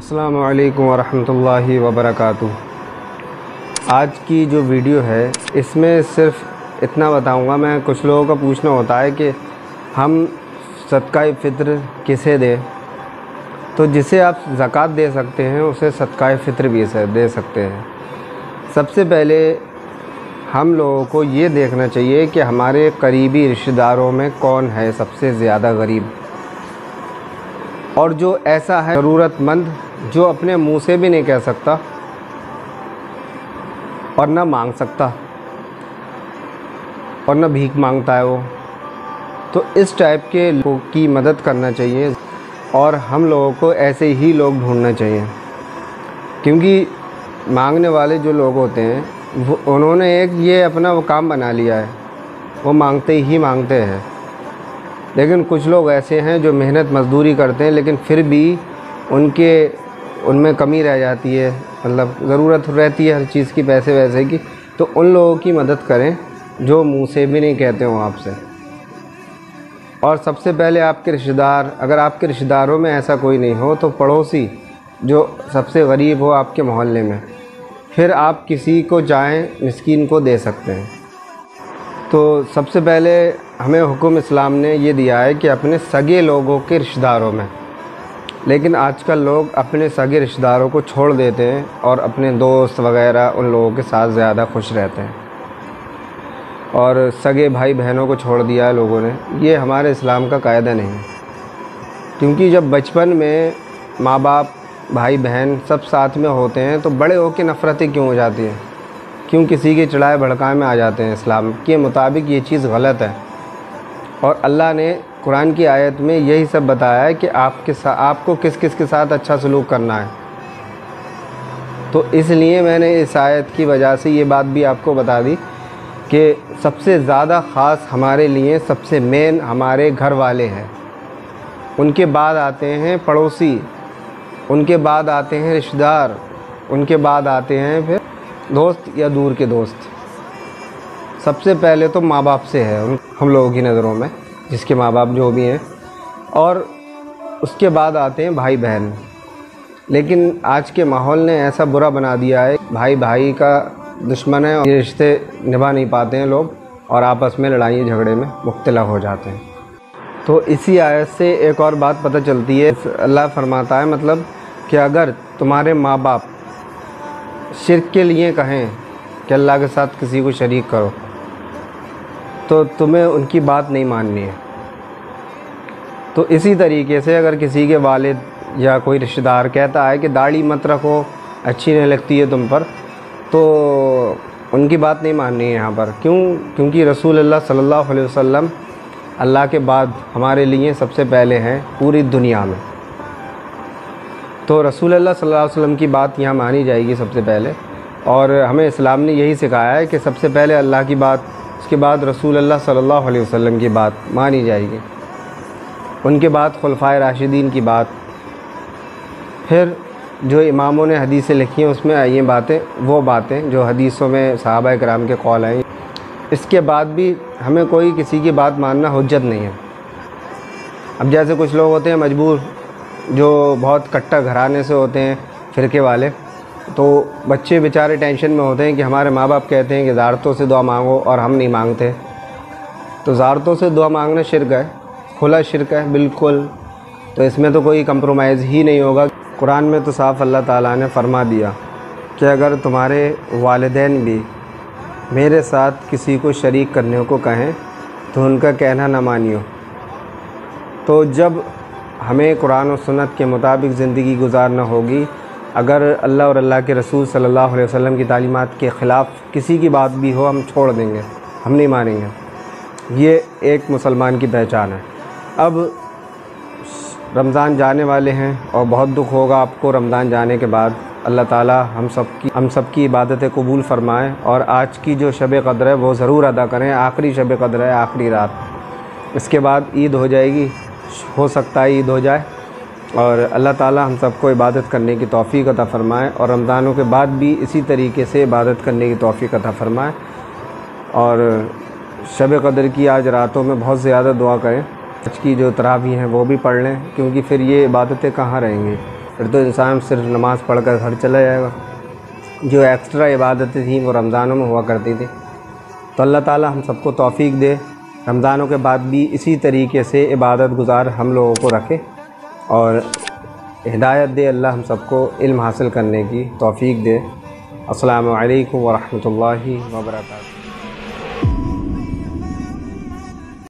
अस्सलामु अलैकुम वरहमतुल्लाहि वबरकातुहू। आज की जो वीडियो है इसमें सिर्फ इतना बताऊंगा। मैं कुछ लोगों का पूछना होता है कि हम सदका फ़ित्र किसे दें, तो जिसे आप ज़कात दे सकते हैं उसे सदका फ़ित्र भी दे सकते हैं। सबसे पहले हम लोगों को ये देखना चाहिए कि हमारे करीबी रिश्तेदारों में कौन है सबसे ज़्यादा गरीब, और जो ऐसा है ज़रूरतमंद जो अपने मुंह से भी नहीं कह सकता और ना मांग सकता और ना भीख मांगता है वो, तो इस टाइप के लोगों की मदद करना चाहिए। और हम लोगों को ऐसे ही लोग ढूंढना चाहिए, क्योंकि मांगने वाले जो लोग होते हैं उन्होंने एक ये अपना वो काम बना लिया है, वो मांगते ही मांगते हैं। लेकिन कुछ लोग ऐसे हैं जो मेहनत मजदूरी करते हैं लेकिन फिर भी उनमें कमी रह जाती है, मतलब ज़रूरत रहती है हर चीज़ की, पैसे वैसे की। तो उन लोगों की मदद करें जो मुंह से भी नहीं कहते हों आपसे। और सबसे पहले आपके रिश्तेदार, अगर आपके रिश्तेदारों में ऐसा कोई नहीं हो तो पड़ोसी जो सबसे गरीब हो आपके मोहल्ले में, फिर आप किसी को चाहें मिस्कीन को दे सकते हैं। तो सबसे पहले हमें हुक्म इस्लाम ने ये दिया है कि अपने सगे लोगों के रिश्तेदारों में, लेकिन आजकल लोग अपने सगे रिश्तेदारों को छोड़ देते हैं और अपने दोस्त वगैरह उन लोगों के साथ ज़्यादा खुश रहते हैं, और सगे भाई बहनों को छोड़ दिया है लोगों ने। ये हमारे इस्लाम का कायदा नहीं है, क्योंकि जब बचपन में माँ बाप भाई बहन सब साथ में होते हैं तो बड़े होकर नफ़रतें क्यों हो जाती हैं, क्यों किसी के चढ़ाए भड़काए में आ जाते हैं। इस्लाम के मुताबिक ये चीज़ गलत है, और अल्लाह ने कुरान की आयत में यही सब बताया है कि आपको किस किस के साथ अच्छा सलूक करना है। तो इसलिए मैंने इस आयत की वजह से ये बात भी आपको बता दी कि सबसे ज़्यादा ख़ास हमारे लिए सबसे मेन हमारे घर वाले हैं, उनके बाद आते हैं पड़ोसी, उनके बाद आते हैं रिश्तेदार, उनके बाद आते हैं फिर दोस्त या दूर के दोस्त। सबसे पहले तो माँ बाप से है हम लोगों की नज़रों में, जिसके माँ बाप जो भी हैं, और उसके बाद आते हैं भाई बहन। लेकिन आज के माहौल ने ऐसा बुरा बना दिया है, भाई भाई का दुश्मन है और ये रिश्ते निभा नहीं पाते हैं लोग, और आपस में लड़ाई झगड़े में मुब्तला हो जाते हैं। तो इसी आयत से एक और बात पता चलती है, अल्लाह फरमाता है मतलब कि अगर तुम्हारे माँ बाप शिर्क के लिए कहें कि अल्लाह के साथ किसी को शरीक करो, तो तुम्हें उनकी बात नहीं माननी है। तो इसी तरीके से अगर किसी के वालिद या कोई रिश्तेदार कहता है कि दाढ़ी मत रखो, अच्छी नहीं लगती है तुम पर, तो उनकी बात नहीं माननी है यहाँ पर। क्योंकि रसूलुल्लाह सल्लल्लाहु अलैहि वसल्लम अल्लाह के बाद हमारे लिए सबसे पहले हैं पूरी दुनिया में। तो रसूलुल्लाह सल्लल्लाहु अलैहि वसल्लम की बात यहाँ मानी जाएगी सबसे पहले, और हमें इस्लाम ने यही सिखाया है कि सबसे पहले अल्लाह की बात, उसके बाद रसूलुल्लाह सल्लल्लाहु अलैहि वसल्लम की बात मानी जाएगी, उनके बाद खुलफाए राशिदीन की बात, फिर जो इमामों ने हदीसें लिखी हैं उसमें ये बातें, वो बातें जो हदीसों में सहाबा किराम के कौल हैं। इसके बाद भी हमें कोई किसी की बात मानना हुज्जत नहीं है। अब जैसे कुछ लोग होते हैं मजबूर, जो बहुत कट्टर घराने से होते हैं फ़िरके वाले, तो बच्चे बेचारे टेंशन में होते हैं कि हमारे माँ बाप कहते हैं कि ज़ारतों से दुआ मांगो और हम नहीं मांगते। तो ज़ारतों से दुआ मांगना शिर्क है, खुला शिर्क है बिल्कुल। तो इसमें तो कोई कंप्रोमाइज़ ही नहीं होगा। कुरान में तो साफ़ अल्लाह ताला ने फरमा दिया कि अगर तुम्हारे वालिदैन भी मेरे साथ किसी को शरीक करने को कहें तो उनका कहना ना मानियो। तो जब हमें कुरान और सुन्नत के मुताबिक ज़िंदगी गुजारना होगी, अगर अल्लाह और अल्लाह के रसूल सल्लल्लाहु अलैहि वसल्लम की तालीमात के ख़िलाफ़ किसी की बात भी हो, हम छोड़ देंगे, हम नहीं मानेंगे। ये एक मुसलमान की पहचान है। अब रमज़ान जाने वाले हैं और बहुत दुख होगा आपको रमज़ान जाने के बाद। अल्लाह ताला हम सब की इबादतें कबूल फ़रमाएँ, और आज की जो शब क़द्र है वो ज़रूर अदा करें। आखिरी शब क़द्र है, आखिरी रात, इसके बाद ईद हो जाएगी, हो सकता है ईद हो जाए। और अल्लाह ताला हम सबको इबादत करने की तौफ़ीक़ अता फ़रमाए, और रमज़ानों के बाद भी इसी तरीके से इबादत करने की तौफ़ीक़ अता फ़रमाए। और शब क़द्र की आज रातों में बहुत ज़्यादा दुआ करें। आज की जो तरावी हैं वो भी पढ़ लें, क्योंकि फिर ये इबादतें कहाँ रहेंगी। پھر تو انسان صرف نماز پڑھ کر گھر چلا جائے گا۔ جو ایکسٹرا عبادتیں تھیں وہ رمضانوں میں ہوا کرتی تھی۔ تو اللہ تعالی ہم سب کو توفیق دے، رمضانوں کے بعد بھی اسی طریقے سے عبادت گزار ہم لوگوں کو رکھے، اور ہدایت دے اللہ ہم سب کو علم حاصل کرنے کی توفیق دے۔ السلام علیکم ورحمۃ اللہ وبرکاتہ۔